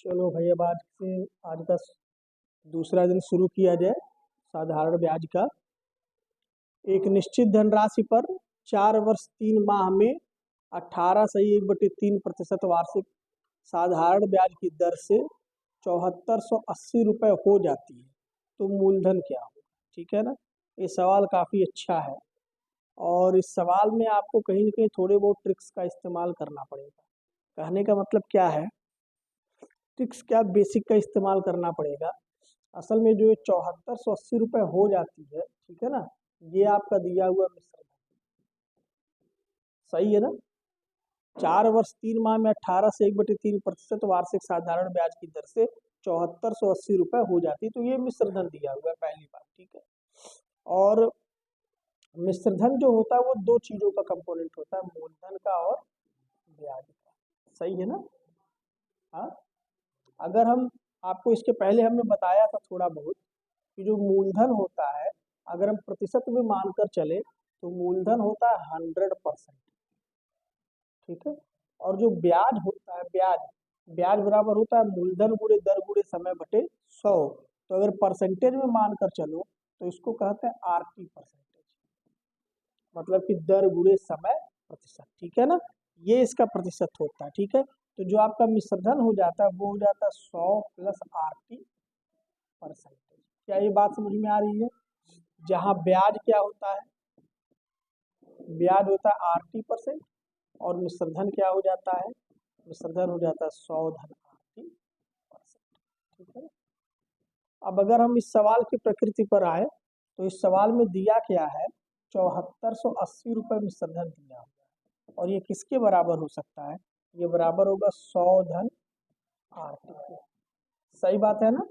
चलो भाई, अब आज का दूसरा दिन शुरू किया जाए साधारण ब्याज का। एक निश्चित धनराशि पर 4 वर्ष 3 माह में 18 सही 1/3% वार्षिक साधारण ब्याज की दर से 7480 रुपये हो जाती है, तो मूलधन क्या होगा? ठीक है ना। ये सवाल काफ़ी अच्छा है और इस सवाल में आपको कहीं ना कहीं थोड़े बहुत ट्रिक्स का इस्तेमाल करना पड़ेगा। कहने का मतलब क्या है, ट्रिक्स क्या, बेसिक का इस्तेमाल करना पड़ेगा। असल में जो ये 7480 रुपये हो जाती है, ठीक है ना, ये आपका दिया हुआ मिश्रण सही है ना। 4 वर्ष 3 माह में 18 से 1/3% वार्षिक साधारण ब्याज की दर से 7480 रुपये हो जाती है, तो ये मिश्रधन दिया हुआ है, पहली बात। ठीक है। और मिश्रधन जो होता है वो दो चीजों का कंपोनेंट होता है, मूलधन का और ब्याज का। सही है ना। हाँ, अगर हम आपको इसके पहले हमने बताया था थोड़ा बहुत कि जो मूलधन होता है, अगर हम प्रतिशत में मानकर चले तो मूलधन होता है 100%। ठीक है। और जो ब्याज होता है, ब्याज ब्याज बराबर होता है मूलधन गुणे दर गुणे समय बटे 100। तो अगर परसेंटेज में मानकर चलो तो इसको कहते हैं आरटी परसेंटेज, मतलब कि दर गुणे समय प्रतिशत। ठीक है ना, ये इसका प्रतिशत होता है। ठीक है। तो जो आपका मिश्रधन हो जाता है वो हो जाता है 100 प्लस आरटी परसेंटेज। क्या ये बात समझ में आ रही है? जहाँ ब्याज क्या होता है, ब्याज होता है RT%, और मिश्रधन क्या हो जाता है, मिश्रधन हो जाता है 100 धन RT%। ठीक है। अब अगर हम इस सवाल की प्रकृति पर आए तो इस सवाल में दिया क्या है, 7480 रुपये मिश्रधन दिया हुआ है, और ये किसके बराबर हो सकता है, ये बराबर होगा 100 धन RT के। सही बात है ना।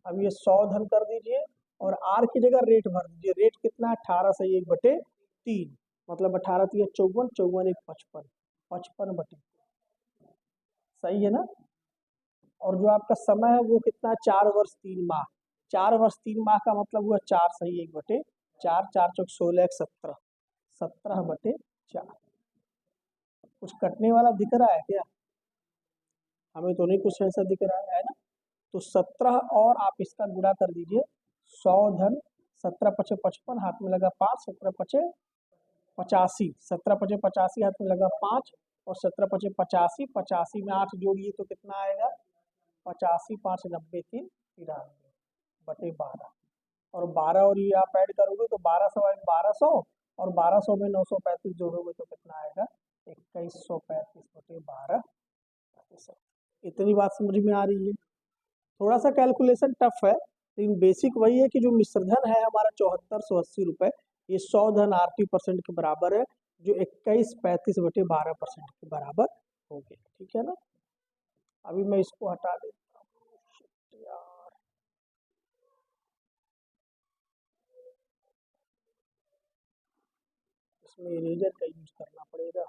अब ये 100 धन कर दीजिए और R की जगह रेट भर दीजिए। रेट कितना है, 18 1/3, मतलब 18 3 54, 54 1 55, 55/3। सही है ना। और जो आपका समय है वो कितना है, 4 वर्ष 3 माह। 4 वर्ष 3 माह का मतलब हुआ 4 सही 1/4, 4 4 16 17, 17/4। कुछ कटने वाला दिख रहा है क्या? हमें तो नहीं कुछ ऐसा दिख रहा है ना। तो 17 और आप इसका गुणा कर दीजिए, 100 धन 17 पचे 55, हाथ में लगा 5, 17 पचे 85, 17 पचे 85 हाथ में लगा 5, और 17 पचे 85, 85 में 8 जोड़िए तो कितना आएगा, 85 5 90 3 93/12, और 12 और ये आप ऐड करोगे तो 1200 और 1200 में 935 जोड़ोगे तो कितना आएगा, 2135/12। इतनी बात समझ में आ रही है। थोड़ा सा कैलकुलेशन टफ है, लेकिन बेसिक वही है कि जो मिश्रधन है हमारा 7480 रुपये, ये 100 धन RT% के बराबर है, जो 2135/12% के बराबर हो गया। ठीक है ना। अभी मैं इसको हटा देता हूँ यार, इसमें इरेजर का यूज करना पड़ेगा।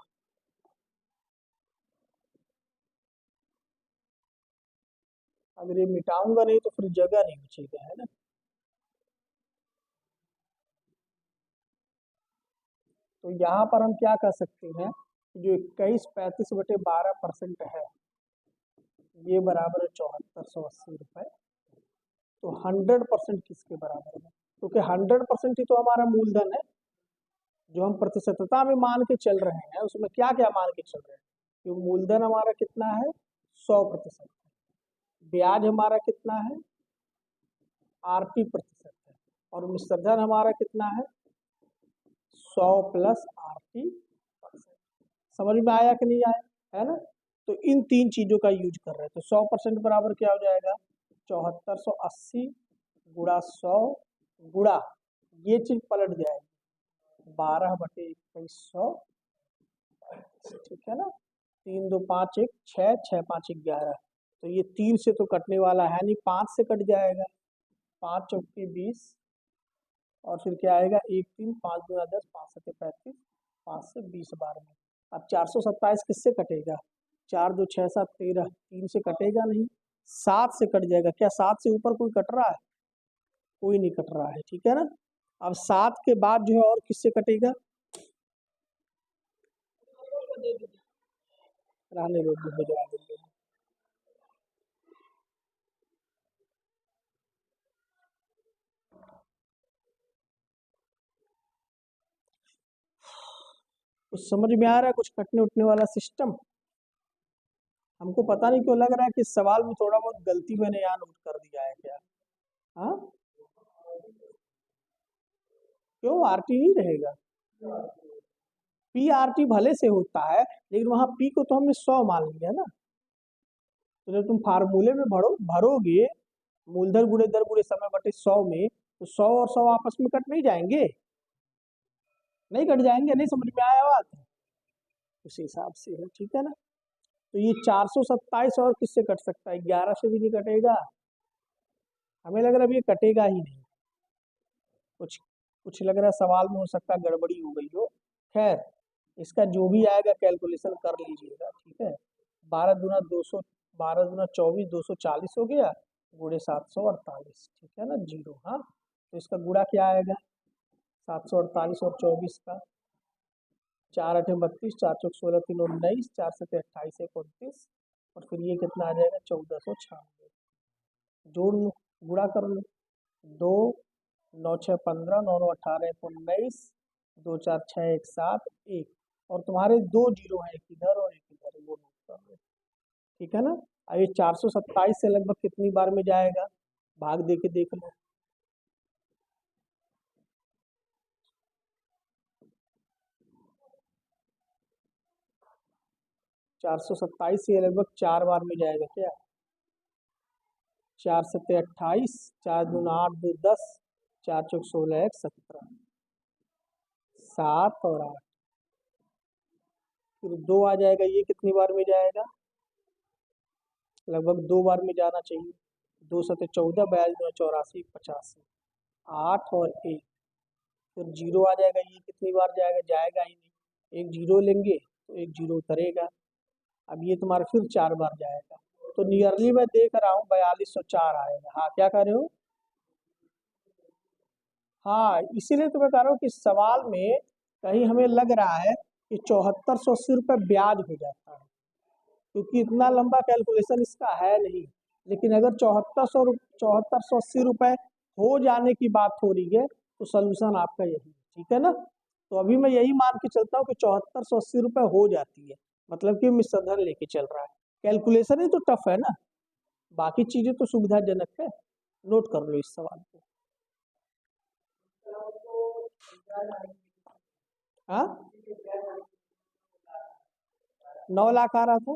अगर ये मिटाऊंगा नहीं तो फिर जगह नहीं बचेगा, है ना। तो यहाँ पर हम क्या कर सकते हैं, जो 2135/12% है ये बराबर है 7480 रुपये। तो 100% किसके बराबर है, क्योंकि 100% ही तो हमारा मूलधन है। जो हम प्रतिशतता में मान के चल रहे हैं उसमें क्या क्या मान के चल रहे हैं, कि मूलधन हमारा कितना है, 100%, ब्याज हमारा कितना है, RT% है, और मिश्रधन हमारा कितना है, 100 प्लस RT%। समझ में आया कि नहीं आया, है ना। तो इन तीन चीजों का यूज कर रहे हैं। तो 100% बराबर क्या हो जाएगा, 7480 गुणा 100 गुणा, ये चीज पलट जाएगी 12/2100। ठीक है ना। 3 2 5 1 6, 6 5 11। तो ये 3 से तो कटने वाला है नहीं, 5 से कट जाएगा, 5 चौके 20, और फिर क्या आएगा, 1 3 5 2 10, 5 7 35, 5 से 20 बार में। अब 427 किससे कटेगा, 4 2 6 7 13, 3 से कटेगा नहीं, 7 से कट जाएगा। क्या 7 से ऊपर कोई कट रहा है, कोई नहीं कट रहा है। ठीक है ना। अब 7 के बाद जो है और किससे कटेगा, रहने दो, भिजवा देंगे। कुछ समझ में आ रहा है, कुछ कटने उठने वाला सिस्टम? हमको पता नहीं क्यों लग रहा है कि इस सवाल में थोड़ा बहुत गलती मैंने यहाँ नोट कर दिया है क्या? हाँ, क्यों आरटी नहीं रहेगा? पी आर टी भले से होता है, लेकिन वहां पी को तो हमने 100 मान लिया ना। तो जब तुम फार्मूले में भरोगे मूलधन गुणे दर गुणे समय बटे 100 में, तो 100 और 100 आपस में कट नहीं जाएंगे? नहीं कट जाएंगे? नहीं समझ में आया बात? उसी हिसाब से है, ठीक है ना। तो ये 427 और किससे कट सकता है? 11 से भी नहीं कटेगा। हमें लग रहा है अब ये कटेगा ही नहीं। कुछ कुछ लग रहा है सवाल में हो सकता है गड़बड़ी हो गई हो। खैर, इसका जो भी आएगा कैलकुलेशन कर लीजिएगा, ठीक है। 12 दूना 24, 240 हो गया, गुणे 748, ठीक है ना, जीरो। हाँ, तो इसका गुणा क्या आएगा? 748 और 24 का, 4 8 32, 4 चौक 16 3 19, 4 7 28 1 29, और फिर ये कितना आ जाएगा? 1496। जोड़ लो, गुणा कर लो। 2 9 6 15, 9 9 18 1 19, 2 4 6 1 7 1, और तुम्हारे 2 जीरो है, एक इधर और एक इधर, वो नोट कर लो, ठीक है ना। अब ये 427 से लगभग कितनी बार में जाएगा? भाग दे के देख लो। 427 से लगभग 4 बार में जाएगा क्या? 4 7 28, 4 दूना 8 2 10, 4 चौक 16 1 17, 7 और 8, फिर 2 आ जाएगा। ये कितनी बार में जाएगा? लगभग 2 बार में जाना चाहिए। 2 7 14, 42 दूना 84 85, 8 और 1, फिर जीरो आ जाएगा। ये कितनी बार जाएगा? जाएगा ही नहीं, एक जीरो लेंगे तो एक जीरो उतरेगा। अब ये तुम्हारा फिर 4 बार जाएगा, तो नियरली मैं देख रहा हूँ 4204 आएगा। हाँ, क्या कर रहे हो? हाँ, इसीलिए तो मैं कह रहा हूँ कि सवाल में कहीं हमें लग रहा है कि 7480 रुपये ब्याज हो जाता है, क्योंकि इतना लंबा कैलकुलेशन इसका है नहीं। लेकिन अगर 7480 रुपये हो जाने की बात हो रही है, तो सोल्यूशन आपका यही है, ठीक है ना। तो अभी मैं यही मान के चलता हूँ कि 7480 रुपये हो जाती है, मतलब कि मिश्रधन लेके चल रहा है। कैलकुलेशन ही तो टफ है ना, बाकी चीजें तो सुविधाजनक है। नोट कर लो इस सवाल को। हाँ, 9 लाख आ रहा था,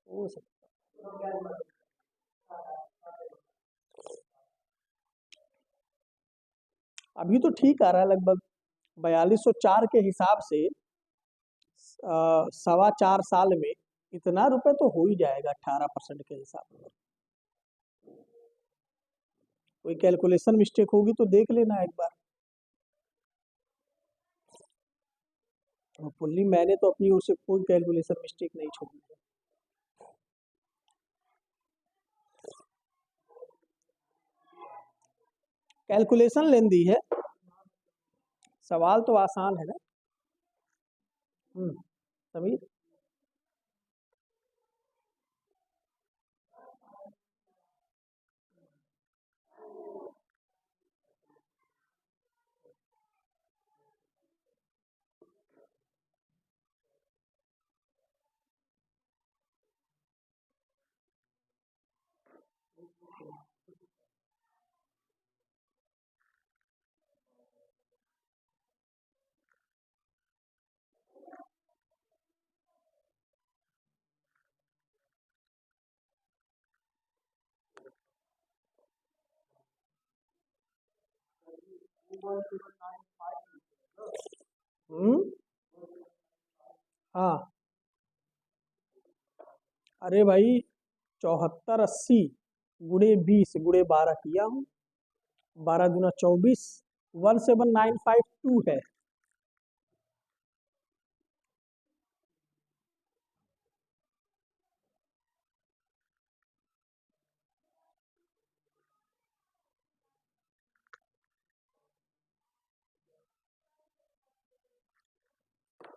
हो सकता। अभी तो ठीक आ रहा है, लगभग 4204 के हिसाब से 4.25 साल में इतना रुपए तो हो ही जाएगा 18% के हिसाब से। कोई कैलकुलेशन मिस्टेक होगी तो देख लेना एक बार। फुल्ली मैंने तो अपनी ओर से कोई कैलकुलेशन मिस्टेक नहीं छोड़ी है। कैलकुलेशन लेंदी है, सवाल तो आसान है ना। समीर, हम्म, हाँ, अरे भाई, 7480 गुणे 20 गुणे 12 किया हूँ। 12 दूना 24, 17952 है।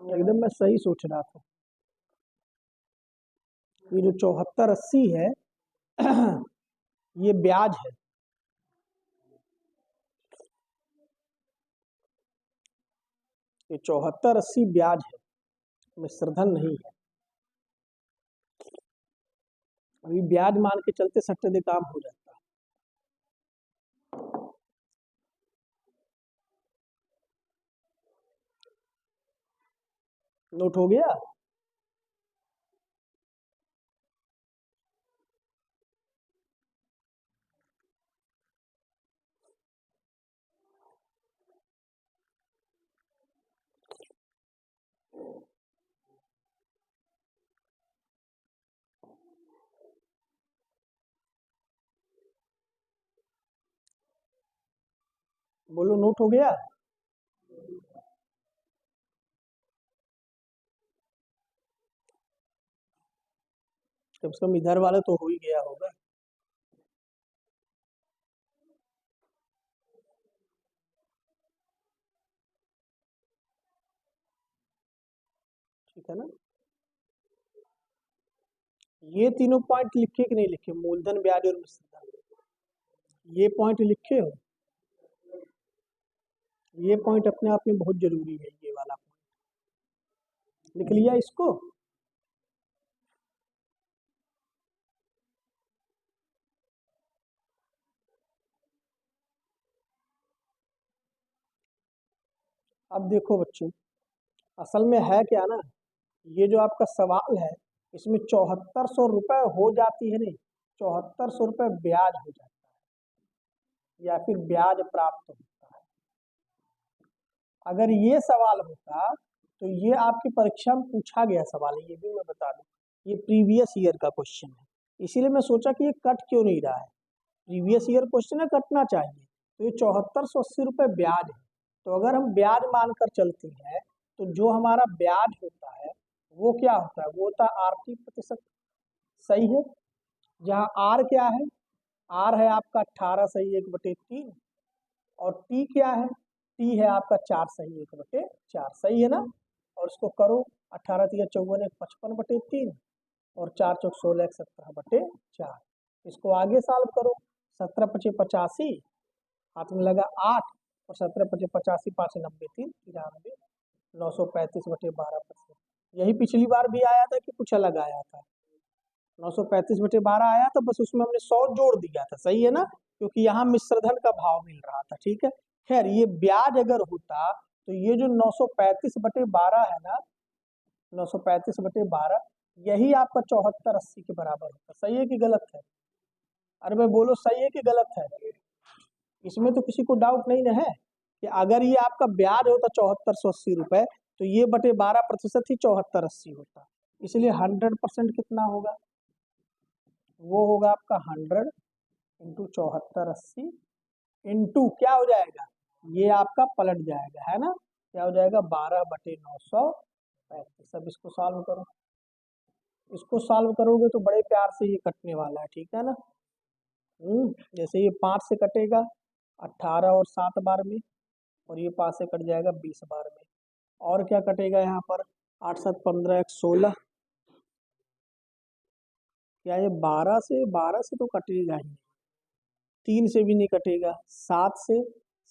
एकदम मैं सही सोच रहा था। ये जो 7480 है ये ब्याज है। ये 7480 ब्याज है, मिश्रधन नहीं है। अभी ब्याज मान के चलते सट्टे दे काम हो जाता है। नोट हो गया? बोलो नोट हो गया? कम से कम इधर वाला तो हो ही गया होगा। ठीक है ना? ये तीनों पॉइंट लिखे कि नहीं लिखे? मूलधन, ब्याज और मिश्रधन, ये पॉइंट लिखे हो? ये पॉइंट अपने आप में बहुत जरूरी है, ये वाला पॉइंट लिख लिया इसको? अब देखो बच्चों, असल में है क्या ना, ये जो आपका सवाल है इसमें 7400 रुपए हो जाती है नहीं, 7400 रुपए ब्याज हो जाता है या फिर ब्याज प्राप्त होता है। अगर ये सवाल होता तो ये आपकी परीक्षा में पूछा गया सवाल है, ये भी मैं बता दूं, ये प्रीवियस ईयर का क्वेश्चन है, इसीलिए मैं सोचा कि ये कट क्यों नहीं रहा है। प्रीवियस ईयर क्वेश्चन है, कटना चाहिए। तो ये 7480 रुपए ब्याज है। तो अगर हम ब्याज मानकर चलते हैं तो जो हमारा ब्याज होता है वो क्या होता है? वो होता है RT%। सही है? जहाँ आर क्या है? आर है आपका 18/1/3 और टी क्या है? टी है आपका 4/1/4। सही है ना? और इसको करो, 18×3 = 54, 1/55 और 4×4 = 17/4। इसको आगे सॉल्व करो, 17×5 = 85, हाथ में लगा 8 और 17×5 = 85, 5×9 = 93, 935/12%। यही पिछली बार भी आया था कि कुछ अलग आया था? 935/12 आया था, बस उसमें हमने 100 जोड़ दिया था। सही है ना? क्योंकि यहाँ मिश्रधन का भाव मिल रहा था। ठीक है, खैर ये ब्याज अगर होता तो ये जो 935/12 है ना, 935/12 यही आपका 7480 के बराबर होता। सही है कि गलत है? अरे भाई बोलो, सही है कि गलत है? इसमें तो किसी को डाउट नहीं ना है कि अगर ये आपका ब्याज होता 7480 रुपए तो ये बटे 12% ही 7480 होता। इसलिए 100% कितना होगा? वो होगा आपका 100 इंटू 7480 इंटू क्या हो जाएगा? ये आपका पलट जाएगा, है ना? क्या हो जाएगा? 12/935। अब इसको सॉल्व करो, इसको सॉल्व करोगे तो बड़े प्यार से ये कटने वाला है। ठीक है ना? जैसे ये 5 से कटेगा 18 और 7 बार में, और ये 5 से कट जाएगा 20 बार में। और क्या कटेगा यहाँ पर? 8 7 15 1 16। क्या ये 12 से तो कटेगा ही, 3 से भी नहीं कटेगा, 7 से,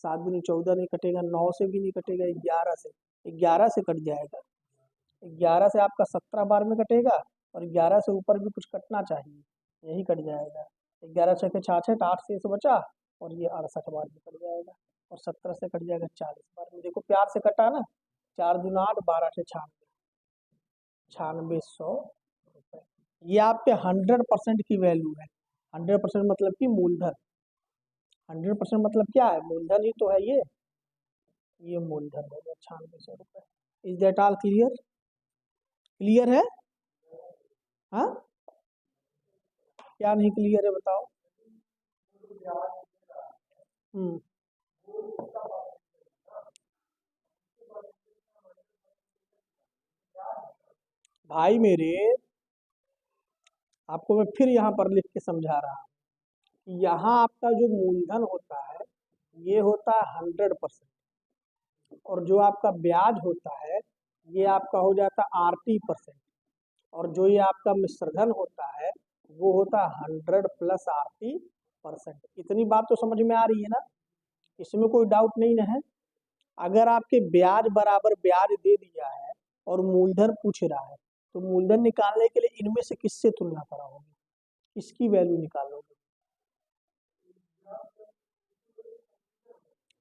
7 दूनी 14 नहीं कटेगा, 9 से भी नहीं कटेगा, 11 से कट जाएगा। 11 से आपका 17 बार में कटेगा और 11 से ऊपर भी कुछ कटना चाहिए, यही कट जाएगा। 11 छके 66, 8 से बचा और ये 68 बार में कट जाएगा, और 17 से कट जाएगा 40 बार में। देखो प्यार से कटा ना, 4 दूना 8, 12 से 96, 9600 रुपए। ये आपके 100% की वैल्यू है। 100% मतलब कि मूलधन। 100% मतलब क्या है? मूलधन ही तो है ये मूलधन हो गया 9600 रुपए। Is that all clear? Clear है? हाँ, क्या नहीं क्लियर है बताओ? हम्म भाई मेरे, आपको मैं फिर यहाँ पर लिख के समझा रहा हूँ कि यहाँ आपका जो मूलधन होता है ये होता है 100%, और जो आपका ब्याज होता है ये आपका हो जाता है RT%, और जो ये आपका मिश्रधन होता है वो होता है 100 + RT%। इतनी बात तो समझ में आ रही है ना? इसमें कोई डाउट नहीं ना है? अगर आपके ब्याज बराबर ब्याज दे दिया है और मूलधन पूछ रहा है, तो मूलधन निकालने के लिए इनमें से किससे तुलना कराओगे, किसकी वैल्यू निकालोगे?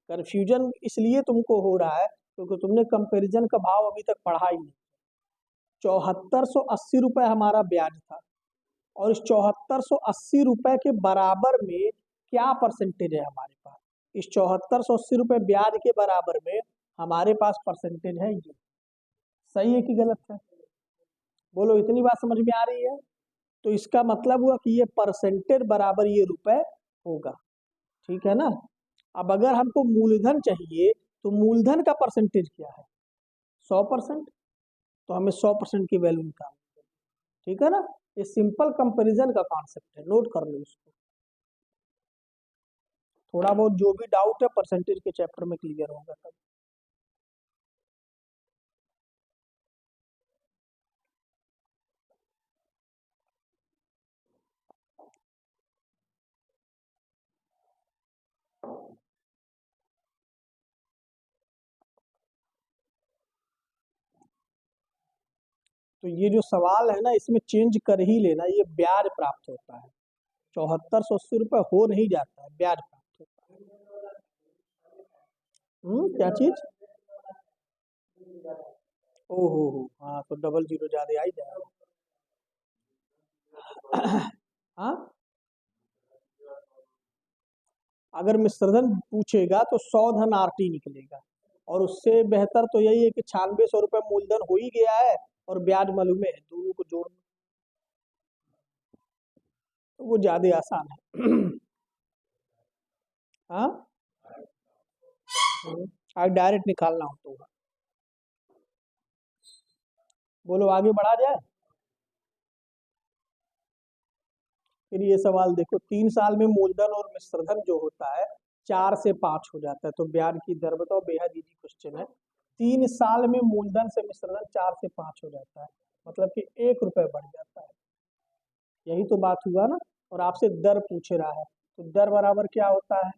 कंफ्यूजन इसलिए तुमको हो रहा है क्योंकि तुमने कंपैरिजन का भाव अभी तक पढ़ा ही नहीं। 7480 रुपए हमारा ब्याज था और इस 7480 रुपए के बराबर में क्या परसेंटेज है हमारे पास? इस 7480 रुपए ब्याज के बराबर में हमारे पास परसेंटेज है ये। सही है कि गलत है? बोलो, इतनी बात समझ में आ रही है? तो इसका मतलब हुआ कि ये परसेंटेज बराबर ये रुपए होगा। ठीक है ना? अब अगर हमको मूलधन चाहिए तो मूलधन का परसेंटेज क्या है? 100%। तो हमें 100% की वैल्यू निकालनी है। ठीक है ना? ये सिंपल कंपैरिजन का कॉन्सेप्ट है, नोट कर लो इसको। थोड़ा बहुत जो भी डाउट है परसेंटेज के चैप्टर में क्लियर होगा तब। तो ये जो सवाल है ना, इसमें चेंज कर ही लेना, ये ब्याज प्राप्त होता है। 7480 रुपए हो नहीं जाता है, ब्याज प्राप्त होता है। क्या चीज? ओहो हो, हाँ तो डबल जीरो ज्यादा आ ही जाएगा। हाँ, अगर मिश्रधन पूछेगा तो 100 धन आरटी निकलेगा, और उससे बेहतर तो यही है कि 9600 रुपये मूलधन हो ही गया है और ब्याज मालूम है, दोनों को जोड़, तो वो ज्यादा आसान है। हाँ, आज डायरेक्ट निकालना हो तो बोलो, आगे बढ़ा जाए। फिर ये सवाल देखो, 3 साल में मूलधन और मिश्रधन जो होता है 4 से 5 हो जाता है, तो ब्याज की दर बताओ। बेहद इजी क्वेश्चन है। 3 साल में मूलधन से मिश्रधन 4 से 5 हो जाता है, मतलब कि 1 रुपए बढ़ जाता है। यही तो बात हुआ ना। और आपसे दर पूछ रहा है, तो दर बराबर क्या होता है?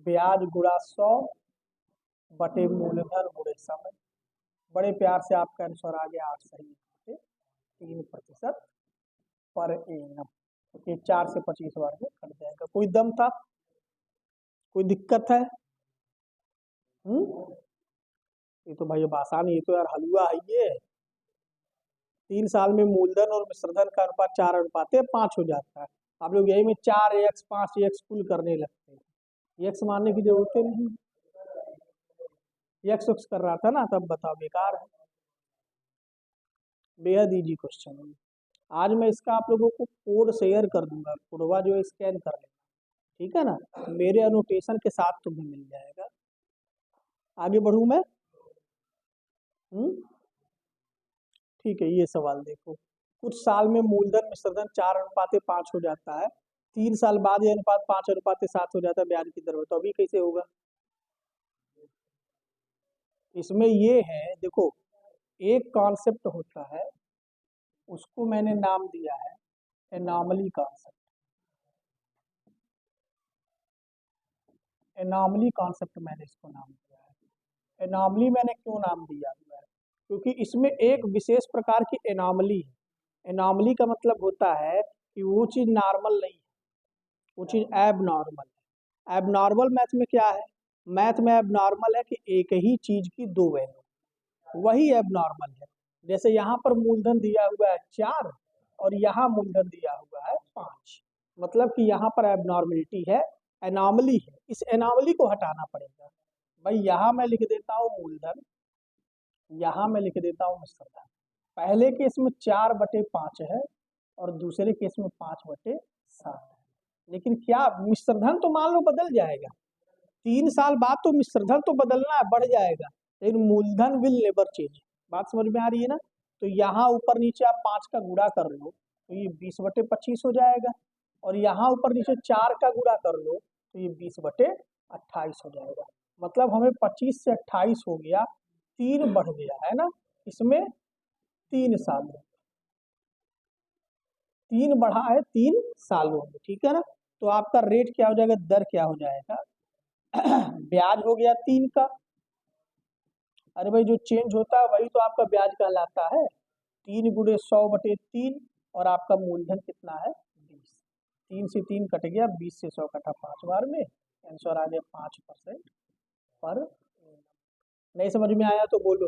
ब्याज गुणा 100 बटे मूलधन गुणे समय। बड़े प्यार से आपका आंसर आ गया 8 सही, 3% पर एनम। ये 4 से 25 बार में कट जाएगा। कोई दम था? कोई दिक्कत है? ये तो भाई अब आसान है, ये तो यार हलवा है ये। 3 साल में मूलधन और मिश्रधन का अनुपात 4:5 हो जाता है। आप लोग यही में 4x 5x कुल करने लगते हैं। x मानने की जरूरत ही नहीं। x वक्स कर रहा था ना, तब बताओ, बेकार है। बेहद इजी क्वेश्चन है। आज मैं इसका आप लोगों को कोड शेयर कर दूंगा, कोडवा जो है स्कैन कर लेना। ठीक है ना? मेरे अनोटेशन के साथ तुम्हें मिल जाएगा। आगे बढ़ूं मैं? हम्म ठीक है, ये सवाल देखो। कुछ साल में मूलधन मिश्रधन 4:5 हो जाता है, 3 साल बाद ये अनुपात 5:7 हो जाता है, ब्याज की दर में। तो अभी कैसे होगा? इसमें ये है, देखो, एक कॉन्सेप्ट होता है, उसको मैंने नाम दिया है एनॉमली कॉन्सेप्ट। एनॉमली कॉन्सेप्ट मैंने इसको नाम दिया है। एनॉमली मैंने क्यों नाम दिया हुआ है? क्योंकि इसमें एक विशेष प्रकार की एनॉमली है। एनॉमली का मतलब होता है कि वो चीज नॉर्मल नहीं है, वो चीज एबनॉर्मल है। एबनॉर्मल मैथ में क्या है? मैथ में एबनॉर्मल है कि एक ही चीज की दो वैल्यू, वही एबनॉर्मल है। जैसे यहाँ पर मूलधन दिया हुआ है 4 और यहाँ मूलधन दिया हुआ है 5, मतलब कि यहाँ पर एबनॉर्मलिटी है, एनॉमली है। इस एनॉमली को हटाना पड़ेगा। भाई यहाँ मैं लिख देता हूँ मूलधन, यहाँ मैं लिख देता हूँ मिश्रधन। पहले केस में 4/5 है और दूसरे केस में 5/7 है। लेकिन क्या मिश्रधन तो मान लो बदल जाएगा, 3 साल बाद तो मिश्रधन तो बदलना है, बढ़ जाएगा, लेकिन मूलधन विल नेवर चेंज। बात समझ में आ रही है ना? तो यहाँ ऊपर नीचे आप 5 का गुणा कर लो तो ये 20/25 हो जाएगा, और यहाँ ऊपर नीचे 4 का गुणा कर लो तो ये 20/28 हो जाएगा। मतलब हमें 25 से 28 हो गया, 3 बढ़ गया है ना। इसमें 3 साल में 3 बढ़ा है 3 सालों में। ठीक है ना? तो आपका रेट क्या हो जाएगा, दर क्या हो जाएगा? ब्याज हो गया 3 का, अरे भाई जो चेंज होता है वही तो आपका ब्याज कहलाता है। 3 × 100/3 और आपका मूलधन कितना है 20। 3 से 3 कट गया, 20 से 100 कटा 5 बार में, आंसर आ गया 5% पर। नहीं समझ में आया तो बोलो।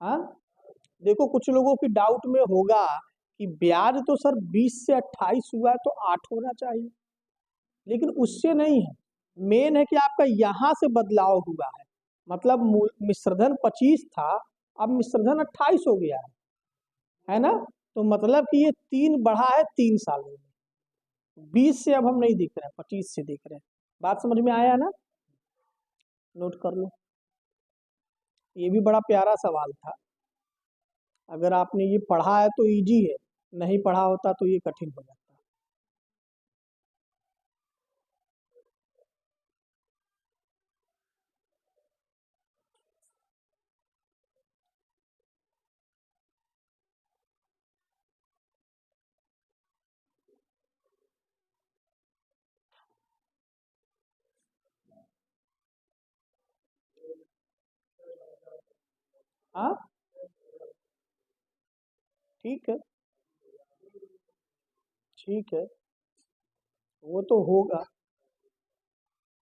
हाँ देखो कुछ लोगों की डाउट में होगा कि ब्याज तो सर 20 से 28 हुआ है तो 8 होना चाहिए, लेकिन उससे नहीं है। मेन है कि आपका यहाँ से बदलाव हुआ है, मतलब मिश्रधन 25 था, अब मिश्रधन 28 हो गया है ना। तो मतलब कि ये 3 बढ़ा है 3 सालों में। 20 से अब हम नहीं दिख रहे हैं, 25 से दिख रहे हैं। बात समझ में आया ना, नोट कर लो। ये भी बड़ा प्यारा सवाल था, अगर आपने ये पढ़ा है तो इजी है, नहीं पढ़ा होता तो ये कठिन हो जाता। हाँ ठीक है, ठीक है, वो तो होगा।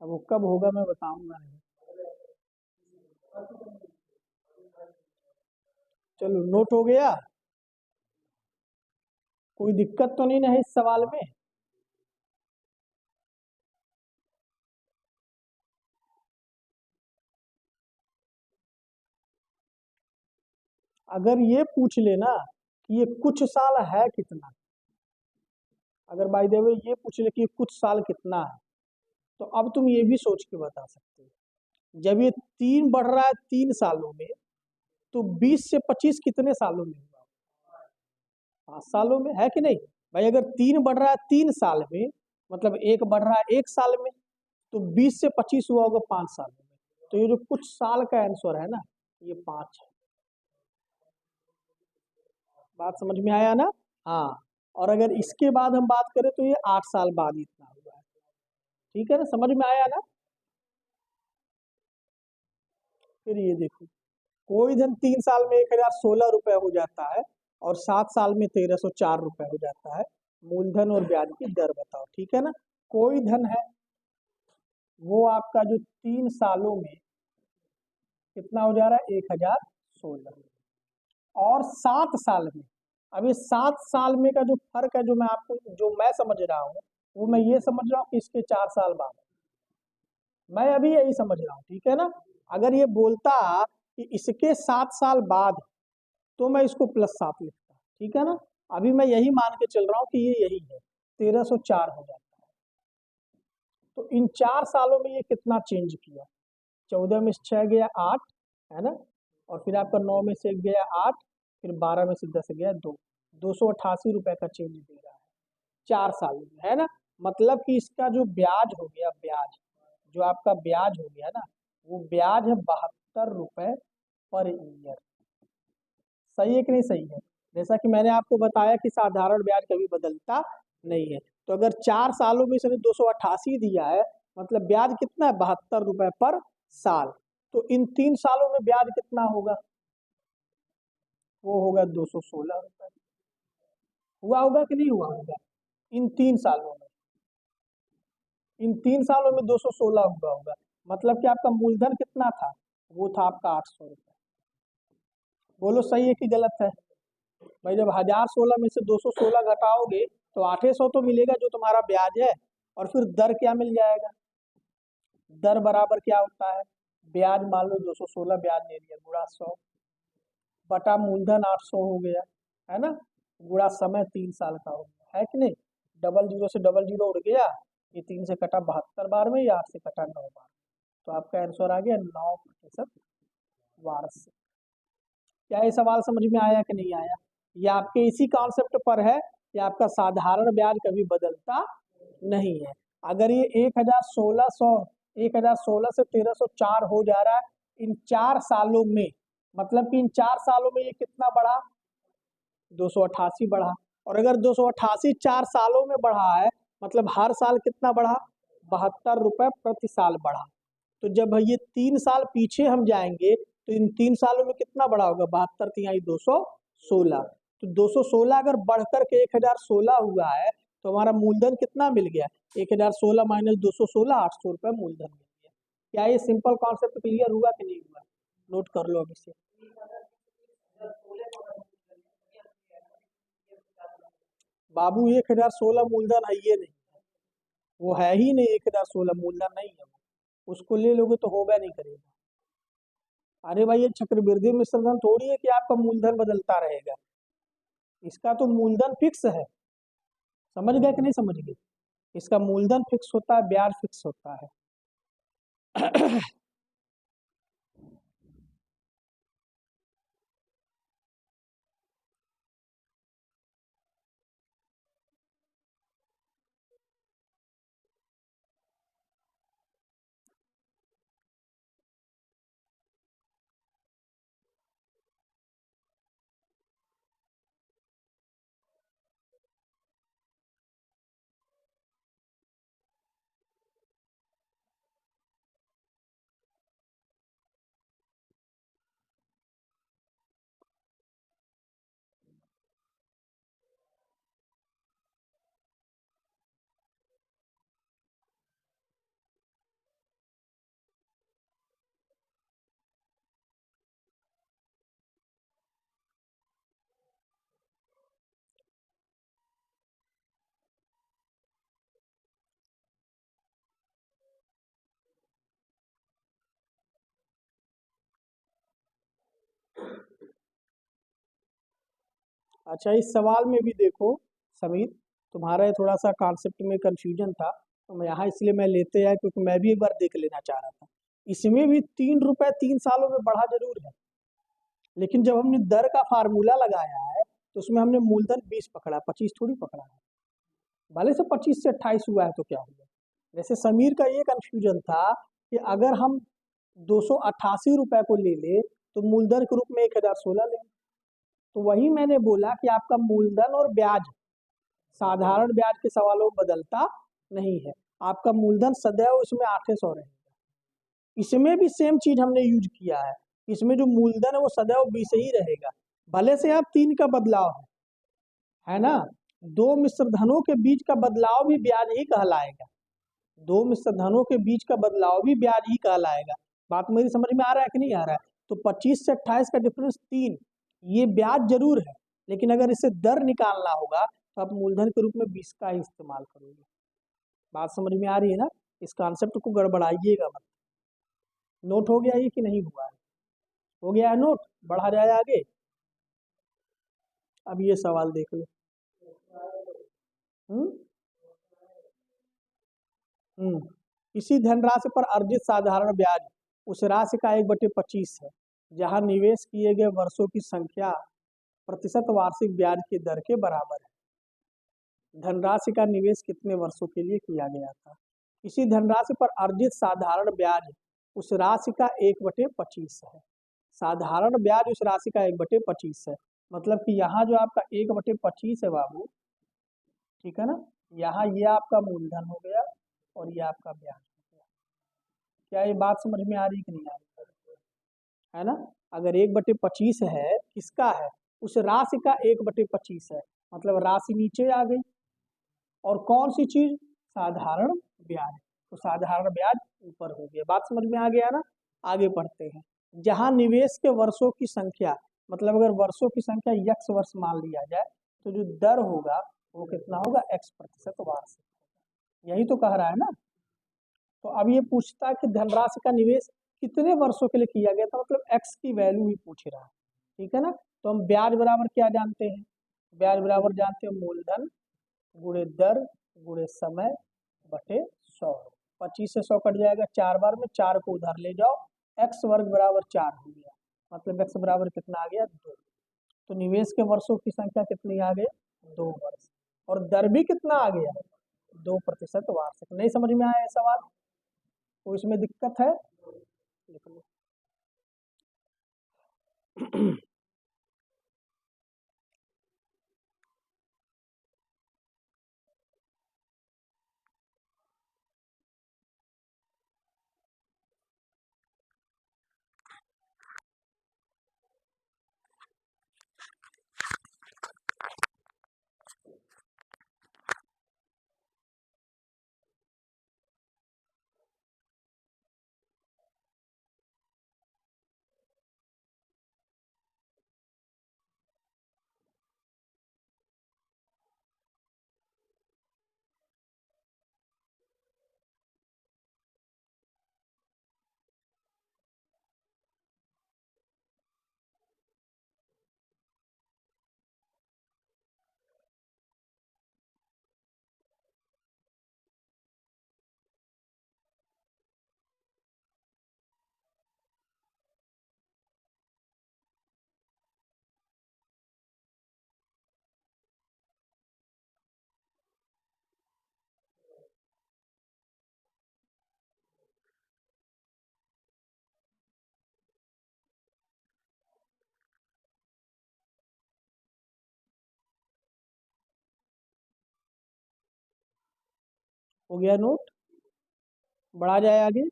अब वो कब होगा मैं बताऊंगा नहीं। चलो नोट हो गया, कोई दिक्कत तो नहीं ना है इस सवाल में। अगर ये पूछ लेना कि ये कुछ साल है कितना, अगर बाय द वे ये पूछ ले कि कुछ साल कितना है, तो अब तुम ये भी सोच के बता सकते हो। जब ये 3 बढ़ रहा है 3 सालों में, तो 20 से 25 कितने सालों में हुआ? 5 सालों में, है कि नहीं भाई। अगर 3 बढ़ रहा है 3 साल में, मतलब 1 बढ़ रहा है 1 साल में, तो 20 से 25 हुआ होगा 5 साल में। तो ये जो कुछ साल का आंसर है ना, ये 5 है। बात समझ में आया ना। हाँ, और अगर इसके बाद हम बात करें तो ये 8 साल बाद इतना हुआ है। ठीक है ना, समझ में आया ना। फिर ये देखो, कोई धन 3 साल में 1016 रुपए हो जाता है और 7 साल में 1304 रुपए हो जाता है। मूलधन और ब्याज की दर बताओ। ठीक है ना, कोई धन है वो आपका जो 3 सालों में कितना हो जा रहा है 1016, और 7 साल में, अब ये 7 साल में का जो फर्क है, जो मैं समझ रहा हूँ, वो मैं ये समझ रहा हूँ कि इसके 4 साल बाद है। मैं अभी यही समझ रहा हूँ, ठीक है ना। अगर ये बोलता कि इसके 7 साल बाद, तो मैं इसको +7 लिखता, ठीक है ना। अभी मैं यही मान के चल रहा हूँ कि ये यही है, 1304 हो जाता है। तो इन 4 सालों में ये कितना चेंज किया, 14 में से 6 गया 8, है ना, और फिर आपका 9 में से 1 गया 8, फिर 12 में से 10 गया 2, 288 रुपए का चेंज दे रहा है 4 साल में, है ना। मतलब कि इसका जो ब्याज हो गया, ब्याज जो आपका ब्याज हो गया ना, वो ब्याज है 72 रुपए पर ईयर। सही है कि नहीं सही है। जैसा कि मैंने आपको बताया कि साधारण ब्याज कभी बदलता नहीं है। तो अगर 4 सालों में इसने 288 दिया है, मतलब ब्याज कितना है 72 रुपए पर साल। तो इन 3 सालों में ब्याज कितना होगा, वो होगा 216 रुपए। हुआ होगा कि नहीं हुआ होगा इन 3 सालों में, इन 3 सालों में 216 हुआ होगा। मतलब कि आपका मूलधन कितना था, वो था आपका 800 रुपए। बोलो सही है कि गलत है। भाई जब 1016 में से 216 घटाओगे तो 800 तो मिलेगा जो तुम्हारा ब्याज है, और फिर दर क्या मिल जाएगा। दर बराबर क्या होता है, ब्याज मान लो 216 ब्याज ले लिया, गुणा 100 बटा मूलधन 800 हो गया, है ना, गुणा समय 3 साल का हो गया, है कि नहीं। डबल जीरो से डबल जीरो उड़ गया, ये 3 से कटा 72 बार में, या 8 से कटा 9 बार। तो आपका आंसर आ गया 9% वार्षिक। क्या ये सवाल समझ में आया कि नहीं आया। ये आपके इसी कॉन्सेप्ट पर है कि आपका साधारण ब्याज कभी बदलता नहीं है। अगर ये 1016 से 1304 हो जा रहा है इन 4 सालों में, मतलब कि इन 4 सालों में ये कितना बढ़ा, 288 बढ़ा। और अगर 288 4 सालों में बढ़ा है, मतलब हर साल कितना बढ़ा, 72 रुपए प्रति साल बढ़ा। तो जब ये 3 साल पीछे हम जाएंगे तो इन 3 सालों में कितना बढ़ा होगा, 72 तिहाई 216। तो 216 अगर बढ़ करके 1016 हुआ है तो हमारा मूलधन कितना मिल गया, 1016 माइनस 216, 800 रुपये मूलधन मिल गया। क्या ये सिंपल कॉन्सेप्ट क्लियर हुआ कि नहीं हुआ, नोट कर लो अब इसे। बाबू 1016 मूलधन है ये नहीं, वो है ही नहीं, 1016 मूलधन नहीं है वो, उसको ले लोगे तो होगा नहीं करेगा। अरे भाई ये चक्रवृद्धि मिश्रधन थोड़ी है कि आपका मूलधन बदलता रहेगा, इसका तो मूलधन फिक्स है। समझ गए कि नहीं समझ गए, इसका मूलधन फिक्स होता है, ब्याज फिक्स होता है। अच्छा इस सवाल में भी देखो समीर, तुम्हारा ये थोड़ा सा कॉन्सेप्ट में कंफ्यूजन था, तो मैं यहाँ इसलिए मैं लेते आया क्योंकि मैं भी एक बार देख लेना चाह रहा था। इसमें भी 3 रुपए 3 सालों में बढ़ा जरूर है, लेकिन जब हमने दर का फार्मूला लगाया है तो उसमें हमने मूलधन 20 पकड़ा, 25 थोड़ी पकड़ा है। भले से 25 से 28 हुआ है तो क्या हुआ। वैसे समीर का ये कंफ्यूजन था कि अगर हम 288 रुपए को ले ले तो मूलधन के रूप में 1016 लें, तो वही मैंने बोला कि आपका मूलधन और ब्याज साधारण ब्याज के सवालों में बदलता नहीं है, आपका मूलधन सदैव इसमें 800 रहेगा। इसमें भी सेम चीज हमने यूज किया है, इसमें जो मूलधन है वो सदैव 20 ही रहेगा, भले से आप 3 का बदलाव है ना। दो मिश्र धनों के बीच का बदलाव भी ब्याज ही कहलाएगा, दो मिश्र धनों के बीच का बदलाव भी ब्याज ही कहलाएगा। बात मेरी समझ में आ रहा है कि नहीं आ रहा है। तो 25 से 28 का डिफरेंस 3, ये ब्याज जरूर है, लेकिन अगर इसे दर निकालना होगा तो आप मूलधन के रूप में 20 का ही इस्तेमाल करोगे। बात समझ में आ रही है ना, इस कॉन्सेप्ट को गड़बड़ाइएगा मत। नोट हो गया ये कि नहीं हुआ है, हो गया है नोट, बढ़ा जाए आगे। अब ये सवाल देख लो। हम्म हम्म इसी धनराशि पर अर्जित साधारण ब्याज उस राशि का 1/25 है, जहां निवेश किए गए वर्षों की संख्या प्रतिशत वार्षिक ब्याज की दर के बराबर है। धनराशि का निवेश कितने वर्षों के लिए किया गया था। इसी धनराशि पर अर्जित साधारण ब्याज उस राशि का 1/25 है, साधारण ब्याज उस राशि का 1/25 है। मतलब कि यहाँ जो आपका 1/25 है बाबू, ठीक है ना, यहाँ ये आपका मूलधन हो गया और ये आपका ब्याज हो गया। क्या ये बात समझ में आ रही कि नहीं आ रही, है ना। अगर 1/25 है किसका है, उस राशि का 1/25 है, मतलब राशि नीचे आ गई, और कौन सी चीज, साधारण ब्याज, तो साधारण ब्याज ऊपर हो गया। बात समझ में आ गया ना। आगे पढ़ते हैं। जहां निवेश के वर्षों की संख्या, मतलब अगर वर्षों की संख्या यक्स वर्ष मान लिया जाए तो जो दर होगा वो कितना होगा, x% वार्षिक, यही तो कह रहा है ना। तो अब ये पूछता है कि धनराशि का निवेश कितने वर्षों के लिए किया गया था, मतलब एक्स की वैल्यू ही पूछ रहा है, ठीक है ना। तो हम ब्याज बराबर क्या जानते हैं, ब्याज बराबर जानते हैं मूलधन गुणे दर गुणे समय बटे 100। 25 से 100 कट जाएगा 4 बार में, 4 को उधर ले जाओ, एक्स वर्ग बराबर 4 हो गया, मतलब एक्स बराबर कितना आ गया 2। तो निवेश के वर्षों की संख्या कितनी आ गई, 2 वर्ष, और दर भी कितना आ गया, 2% वार्षिक। नहीं समझ में आया सवाल, तो इसमें दिक्कत है, लिख लो। हो गया नोट, बढ़ा जाए आगे।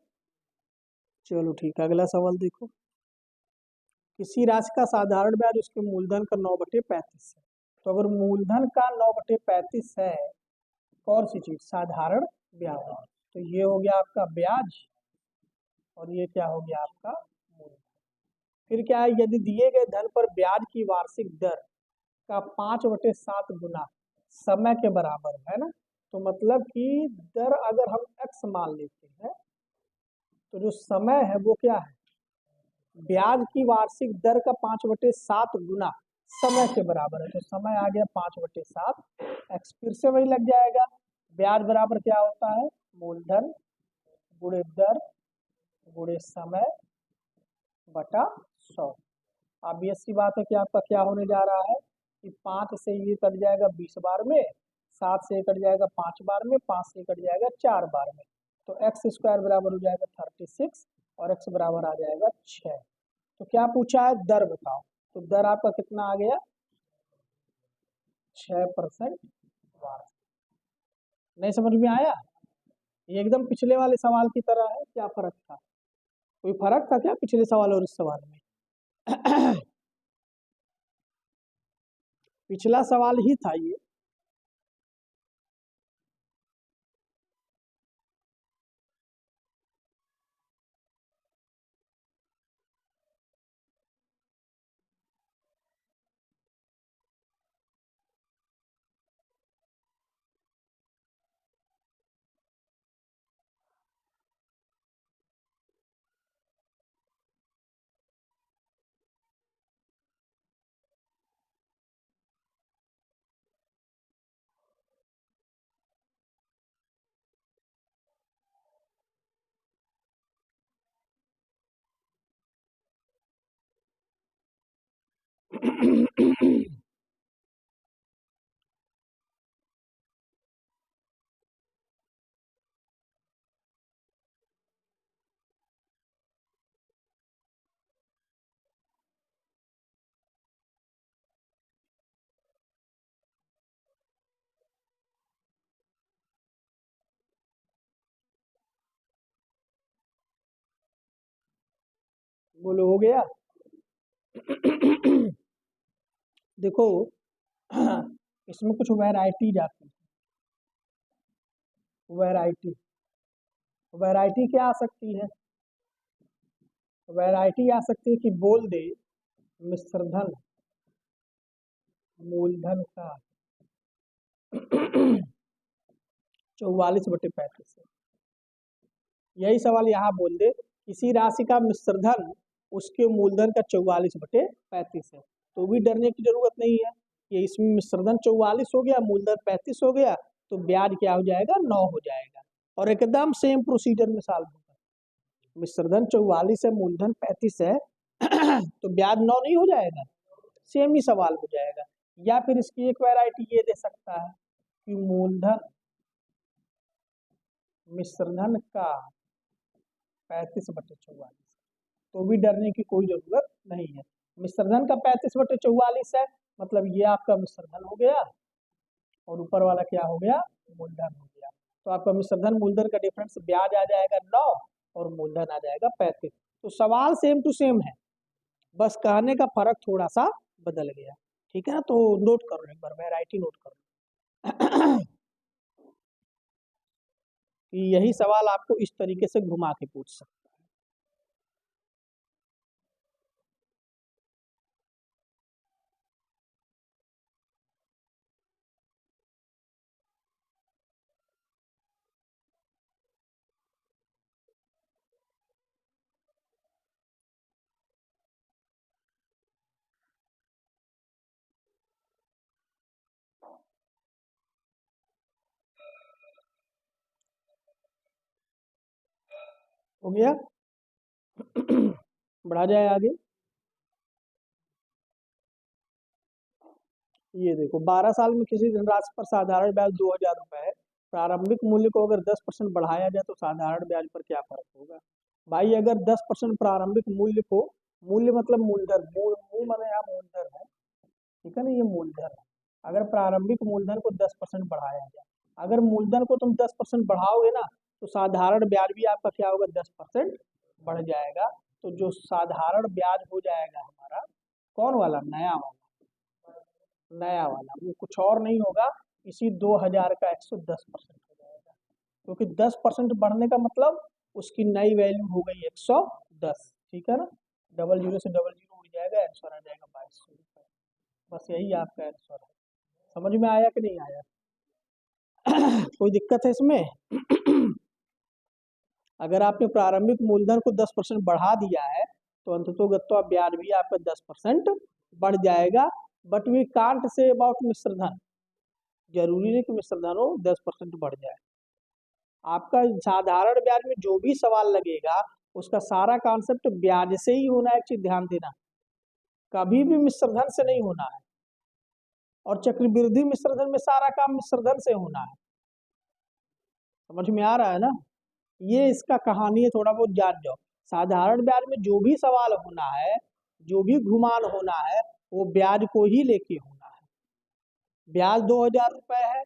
चलो ठीक है, अगला सवाल देखो। किसी राशि का साधारण ब्याज उसके मूलधन का 9/35 है। तो अगर मूलधन का 9/35 है, कौन सी चीज? साधारण ब्याज। तो ये हो गया आपका ब्याज, और ये क्या हो गया आपका मूलधन। फिर क्या है, यदि दिए गए धन पर ब्याज की वार्षिक दर का 5/7 गुना समय के बराबर है ना, तो मतलब कि दर अगर हम x मान लेते हैं, तो जो समय है वो क्या है, ब्याज की वार्षिक दर का 5/7 गुना समय के बराबर है। तो समय आ गया 5/7, x फिर से वही लग जाएगा। ब्याज बराबर क्या होता है, मूलधन गुणे दर गुणे समय बटा 100। ऑब्वियस सी बात है कि आपका क्या होने जा रहा है कि 5 से ये कट जाएगा 20 बार में, 7 से कट जाएगा 5 बार में, 5 से कट जाएगा 4 बार में। तो एक्स स्क्वायर बराबर हो जाएगा 36 और एक्स बराबर आ जाएगा 6। तो क्या पूछा है, दर बताओ। तो दर आपका कितना आ गया, 6% वार्षिक। नहीं समझ में आया? ये एकदम पिछले वाले सवाल की तरह है, क्या फर्क था? कोई फर्क था क्या पिछले सवाल और इस सवाल में? पिछला सवाल ही था ये। बोलो हो गया? देखो, इसमें कुछ वैरायटी जाती है। वैरायटी, वैरायटी क्या आ सकती है? वैरायटी आ सकती है कि बोल दे मिश्रधन मूलधन का 44/35 है। यही सवाल यहाँ बोल दे, किसी राशि का मिश्रधन उसके मूलधन का 44/35 है, तो भी डरने की जरूरत नहीं है। ये इसमें मिश्रधन 44 हो गया, मूलधन 35 हो गया, तो ब्याज क्या हो जाएगा, 9 हो जाएगा। और एकदम सेम प्रोसीजर में सॉल्व होगा। मिश्रधन 44 है, मूलधन 35 है, तो ब्याज 9 नहीं हो जाएगा? सेम ही सवाल हो जाएगा। या फिर इसकी एक वैरायटी ये दे सकता है कि मूलधन मिश्रधन का 35/44, तो भी डरने की कोई जरूरत नहीं है। मिश्रधन का 35/44 है, मतलब ये आपका मिश्रधन हो गया, और ऊपर वाला क्या हो गया, मूलधन हो गया। तो आपका मिश्रधन मूलधन का डिफरेंस ब्याज आ जाएगा 9 और मूलधन आ जाएगा 35। तो सवाल सेम टू सेम है, बस कहने का फर्क थोड़ा सा बदल गया। ठीक है ना? तो नोट करो एक बार, वैरायटी नोट करो। कि यही सवाल आपको इस तरीके से घुमा के पूछ सकते। हो गया? बढ़ा जाए आगे। ये देखो, 12 साल में किसी धनराशि पर साधारण ब्याज 2,000 रुपए है। प्रारंभिक मूल्य को अगर 10% बढ़ाया जाए तो साधारण ब्याज पर क्या फर्क होगा? भाई अगर 10% प्रारंभिक मूल्य को, मूल्य मतलब मूलधन, मूल माने यहाँ मूलधन है, ठीक है ना, ये मूलधन है। अगर प्रारंभिक मूलधन को 10% बढ़ाया जाए, अगर मूलधन को तुम 10% बढ़ाओगे ना तो साधारण ब्याज भी आपका क्या होगा, 10% बढ़ जाएगा। तो जो साधारण ब्याज हो जाएगा हमारा, कौन वाला, नया वाला, नया वाला, वो कुछ और नहीं होगा, इसी 2000 का 110% हो जाएगा। क्योंकि 10% बढ़ने का मतलब उसकी नई वैल्यू हो गई 110, ठीक है ना। डबल जीरो से डबल जीरो उड़ जाएगा, आंसर आ जाएगा 2200 रुपये। बस यही आपका आंसर है। समझ में आया कि नहीं आया? कोई दिक्कत है इसमें? अगर आपने प्रारंभिक मूलधन को 10% बढ़ा दिया है तो अंततोगत्वा ब्याज भी आपका 10% बढ़ जाएगा। But we can't say about मिश्र धन, जरूरी नहीं कि मिश्र धन हो 10% बढ़ जाए। आपका साधारण ब्याज में जो भी सवाल लगेगा उसका सारा कॉन्सेप्ट ब्याज से ही होना है। एक चीज ध्यान देना, कभी भी मिश्र धन से नहीं होना है। और चक्रवृद्धि मिश्र धन में सारा काम मिश्र धन से होना है। समझ में आ रहा है ना? ये इसका कहानी है, थोड़ा बहुत जान जाओ। साधारण ब्याज में जो भी सवाल होना है, जो भी घुमान होना है, वो ब्याज को ही लेके होना है। ब्याज 2000 रुपए है,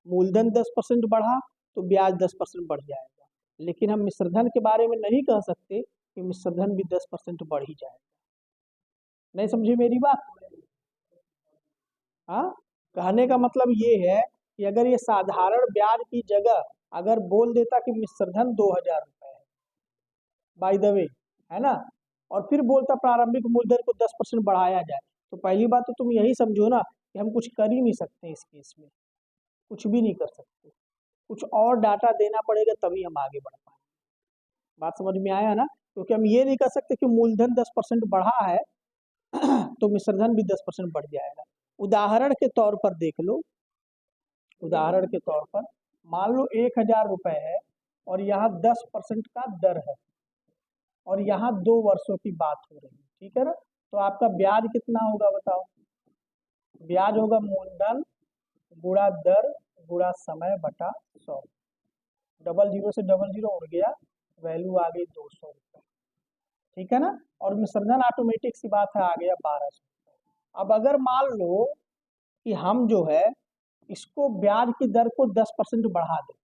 मूलधन 10% बढ़ा तो ब्याज 10% बढ़ जाएगा। लेकिन हम मिश्रधन के बारे में नहीं कह सकते कि मिश्रधन भी 10% बढ़ ही जाएगा। नहीं समझे मेरी बात? हाँ, कहने का मतलब ये है कि अगर ये साधारण ब्याज की जगह अगर बोल देता कि मिश्रधन 2000 रुपए है, बाय द वे, है ना, और फिर बोलता प्रारंभिक मूलधन को 10% बढ़ाया जाए, तो पहली बात तो तुम यही समझो ना कि हम कुछ कर ही नहीं सकते इस केस में, कुछ भी नहीं कर सकते। कुछ और डाटा देना पड़ेगा तभी हम आगे बढ़ पाएंगे। बात समझ में आया ना? क्योंकि हम ये नहीं कर सकते कि मूलधन 10% बढ़ा है तो मिश्रधन भी 10% बढ़ जाएगा। उदाहरण के तौर पर देख लो, उदाहरण के तौर पर मान लो 1000 रुपए है और यहाँ 10% का दर है और यहाँ 2 वर्षों की बात हो रही है, ठीक है ना। तो आपका ब्याज कितना होगा बताओ? ब्याज होगा मूलधन गुणा दर गुणा समय बटा 100। डबल जीरो से डबल जीरो उड़ गया, वैल्यू आ गई 200 रुपये, ठीक है ना। और मिश्रधन ऑटोमेटिक सी बात है, आ गया 1200। अब अगर मान लो कि हम जो है इसको ब्याज की दर को 10% बढ़ा दें,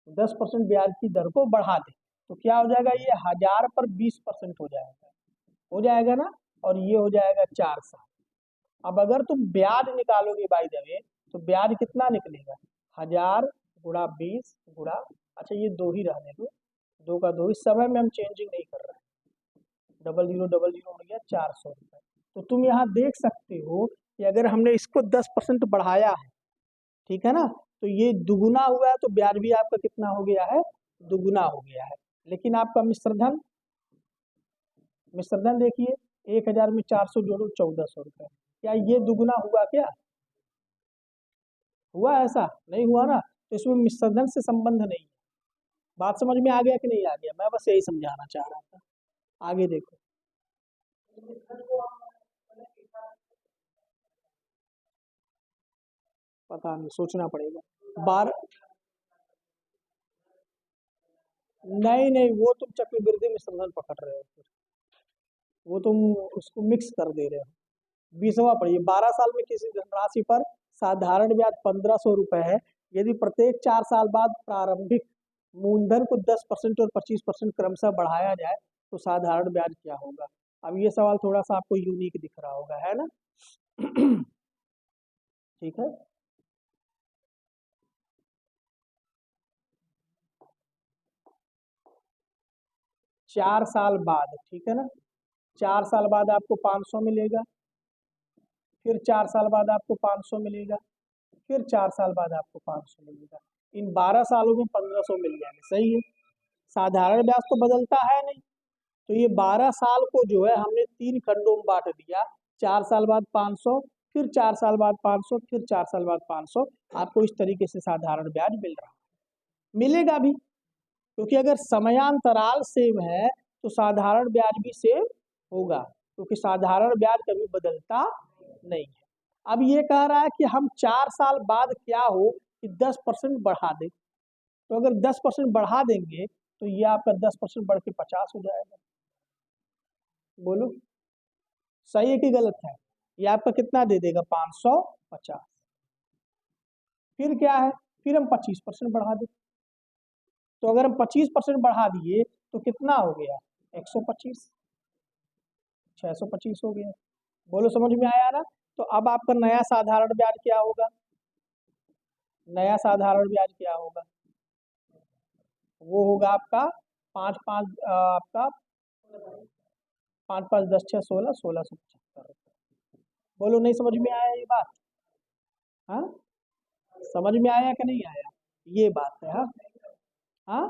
10% ब्याज की दर को बढ़ा दें, तो क्या हो जाएगा, ये 1000 पर 20% हो जाएगा ना। और ये हो जाएगा 4 साल। अब अगर तुम ब्याज निकालोगे बाय द वे, तो ब्याज कितना निकलेगा, 1000 गुणा 20 गुणा, अच्छा ये 2 ही रहने दो, 2 का 2, इस समय में हम चेंजिंग नहीं कर रहे हैं। डबल जीरो हो गया 400 रुपये। तो तुम यहाँ देख सकते हो कि अगर हमने इसको 10% बढ़ाया है, ठीक है ना, तो ये दुगुना हुआ है, तो ब्याज भी आपका कितना हो गया है, दुगुना हो गया है। लेकिन आपका मिश्रधन, मिश्रधन देखिए 1000 में 400 जोड़ो 1400 रुपये, क्या ये दुगुना हुआ क्या? हुआ? ऐसा नहीं हुआ ना। तो इसमें मिश्रधन से संबंध नहीं है। बात समझ में आ गया कि नहीं आ गया? मैं बस यही समझाना चाह रहा था। आगे देखो, पता नहीं, सोचना पड़ेगा। बार नहीं नहीं, वो तुम चक्रवृद्धि मिश्रधन पकड़ रहे हो, फिर वो तुम उसको मिक्स कर दे रहे हो। 20वां पढ़िए, 12 साल में किसी धनराशि पर साधारण ब्याज 1500 रुपए है। यदि प्रत्येक 4 साल बाद प्रारंभिक मूलधन को 10% और 25% क्रमशः बढ़ाया जाए तो साधारण ब्याज क्या होगा? अब ये सवाल थोड़ा सा आपको यूनिक दिख रहा होगा, है ना? ठीक है, 4 साल बाद, ठीक है ना, 4 साल बाद आपको 500 मिलेगा, फिर 4 साल बाद आपको 500 मिलेगा, फिर 4 साल बाद आपको 500 मिलेगा। इन 12 सालों में 1500 मिल जाएंगे, सही है। साधारण ब्याज तो बदलता है नहीं, तो ये 12 साल को जो है हमने 3 खंडों में बांट दिया। 4 साल बाद 500, फिर 4 साल बाद 500, फिर 4 साल बाद 500। आपको इस तरीके से साधारण ब्याज मिल रहा है, मिलेगा भी, क्योंकि अगर समयांतराल सेम है तो साधारण ब्याज भी सेम होगा, क्योंकि साधारण ब्याज कभी बदलता नहीं है। अब ये कह रहा है कि हम 4 साल बाद क्या हो कि 10% बढ़ा दें, तो अगर 10% बढ़ा देंगे तो ये आपका 10% बढ़ के 50 हो जाएगा। बोलो सही है कि गलत है? ये आपका कितना दे देगा, 550। फिर क्या है, फिर हम 25% बढ़ा दें। तो अगर हम 25% बढ़ा दिए तो कितना हो गया, 125, 625 हो गया। बोलो समझ में आया ना। तो अब आपका नया साधारण ब्याज क्या होगा, नया साधारण ब्याज क्या होगा, वो होगा आपका 5 5 आपका 5 5 10 6 16 1675। बोलो नहीं समझ में आया ये बात, हाँ समझ में आया कि नहीं आया, ये बात है। हाँ हाँ,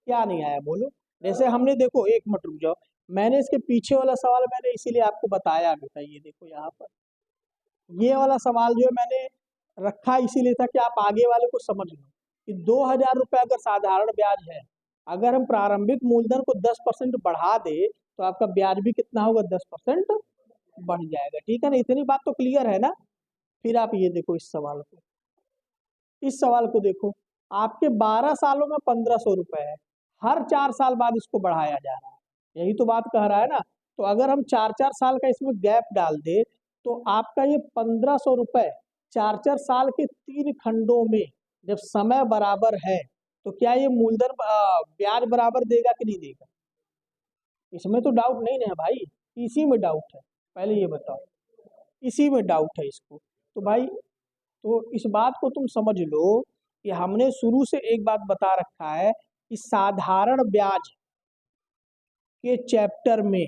क्या नहीं आया बोलो। जैसे हमने देखो, एक मिनट रुक जाओ, मैंने इसके पीछे वाला सवाल मैंने इसीलिए आपको बताया भी था, ये देखो यहाँ पर ये वाला सवाल जो है मैंने रखा इसीलिए था कि आप आगे वाले को समझ लो कि 2000 रुपये अगर साधारण ब्याज है, अगर हम प्रारंभिक मूलधन को 10% बढ़ा दे तो आपका ब्याज भी कितना होगा, 10% बढ़ जाएगा। ठीक है ना, इतनी बात तो क्लियर है ना। फिर आप ये देखो इस सवाल को, इस सवाल को देखो, आपके 12 सालों में 1500 रुपए है, हर 4 साल बाद इसको बढ़ाया जा रहा है, यही तो बात कह रहा है ना। तो अगर हम 4 4 साल का इसमें गैप डाल दे तो आपका ये 1500 रुपए 4 4 साल के 3 खंडों में जब समय बराबर है तो क्या ये मूलधन ब्याज बराबर देगा कि नहीं देगा, इसमें तो डाउट नहीं है भाई, इसी में डाउट है, पहले ये बताओ, इसी में डाउट है इसको। तो भाई तो इस बात को तुम समझ लो कि हमने शुरू से एक बात बता रखा है कि साधारण ब्याज के चैप्टर में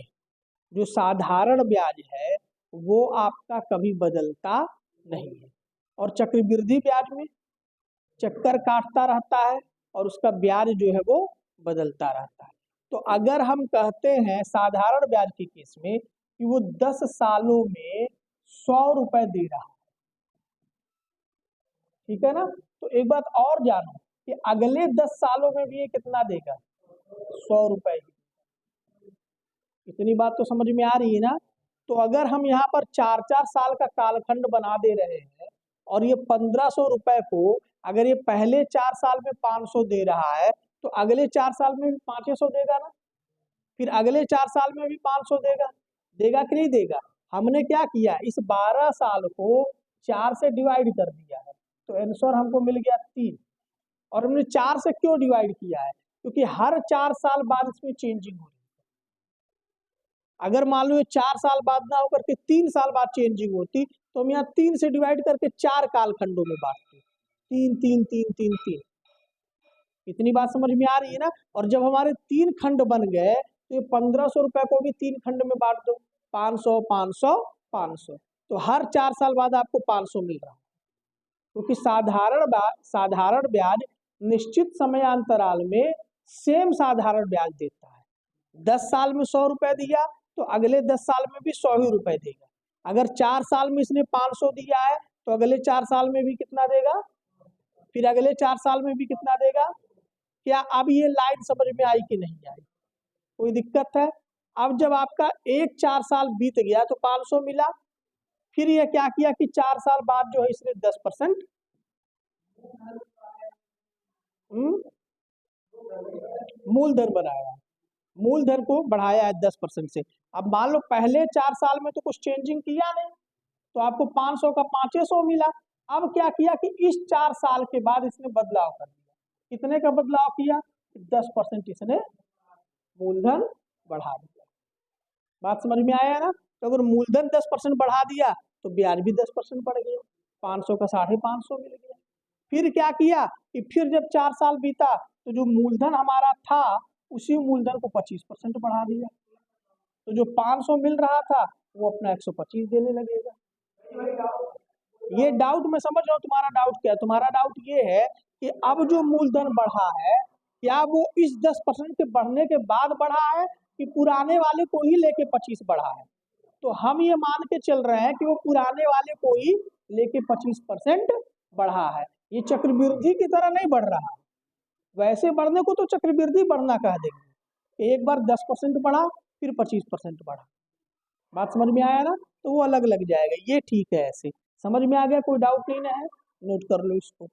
जो साधारण ब्याज है वो आपका कभी बदलता नहीं है, और चक्रवृद्धि ब्याज में चक्कर काटता रहता है और उसका ब्याज जो है वो बदलता रहता है। तो अगर हम कहते हैं साधारण ब्याज के केस में कि वो 10 सालों में 100 रुपए दे रहा है, ठीक है ना, तो एक बात और जानो कि अगले 10 सालों में भी ये कितना देगा, 100 रुपए ही। इतनी बात तो समझ में आ रही है ना। तो अगर हम यहाँ पर 4 4 साल का कालखंड बना दे रहे हैं और ये 1500 रुपए को अगर ये पहले 4 साल में 500 दे रहा है तो अगले 4 साल में भी 500 देगा ना, फिर अगले 4 साल में भी 500 देगा, देगा कि नहीं देगा। हमने क्या किया, इस 12 साल को 4 से डिवाइड कर दिया है, तो आंसर हमको मिल गया 3। और हमने 4 से क्यों डिवाइड किया है, क्योंकि हर 4 साल बाद इसमें चेंजिंग हो रही है। अगर मान लो ये 4 साल बाद ना होकर के 3 साल बाद चेंजिंग होती तो हम यहाँ 3 से डिवाइड करके 4 कालखंडों में बांटते, 3 3 3 3 3। इतनी बात समझ में आ रही है ना। और जब हमारे 3 खंड बन गए तो ये 1500 रुपए को भी 3 खंड में बांट दो, 500 500 500, तो हर 4 साल बाद आपको 500 मिल रहा है, क्योंकि साधारण ब्याज निश्चित समयांतराल में सेम साधारण ब्याज देता है। 10 साल में 100 रुपए दिया तो अगले 10 साल में भी 100 ही रुपए देगा। अगर 4 साल में इसने 500 दिया है तो अगले 4 साल में भी कितना देगा, फिर अगले 4 साल में भी कितना देगा। क्या अब ये लाइन समझ में आई कि नहीं आई, कोई दिक्कत है। अब जब आपका एक 4 साल बीत गया तो 500 मिला, फिर ये क्या किया कि 4 साल बाद जो है इसने 10% मूलधन बनाया, मूलधन को बढ़ाया है 10% से। अब मान लो पहले 4 साल में तो कुछ चेंजिंग किया नहीं तो आपको 500 का 500 मिला। अब क्या किया कि इस 4 साल के बाद इसने बदलाव कर दिया, कितने का बदलाव किया, 10% इसने मूलधन बढ़ा दिया। बात समझ में आया ना। तो अगर मूलधन 10% बढ़ा दिया तो ब्याज भी 10% बढ़ गया, 500 का 550 मिल गया। फिर क्या किया कि फिर जब 4 साल बीता तो जो मूलधन हमारा था उसी मूलधन को 25% बढ़ा दिया, तो जो 500 मिल रहा था वो अपना 125 देने लगेगा। ये डाउट मैं समझ रहा हूँ, तुम्हारा डाउट क्या है, तुम्हारा डाउट ये है कि अब जो मूलधन बढ़ा है क्या वो इस 10% के बढ़ने के बाद बढ़ा है कि पुराने वाले को ही लेके 25 बढ़ा है। तो हम ये मान के चल रहे हैं कि वो पुराने वाले को ही लेके 25% बढ़ा है, ये चक्रवृद्धि की तरह नहीं बढ़ रहा। वैसे बढ़ने को तो चक्रवृद्धि बढ़ना कह देंगे, एक बार 10% बढ़ा फिर 25% बढ़ा। बात समझ में आया ना, तो वो अलग लग जाएगा, ये ठीक है। ऐसे समझ में आ गया, कोई डाउट नहीं ना है, नोट कर लो इसको।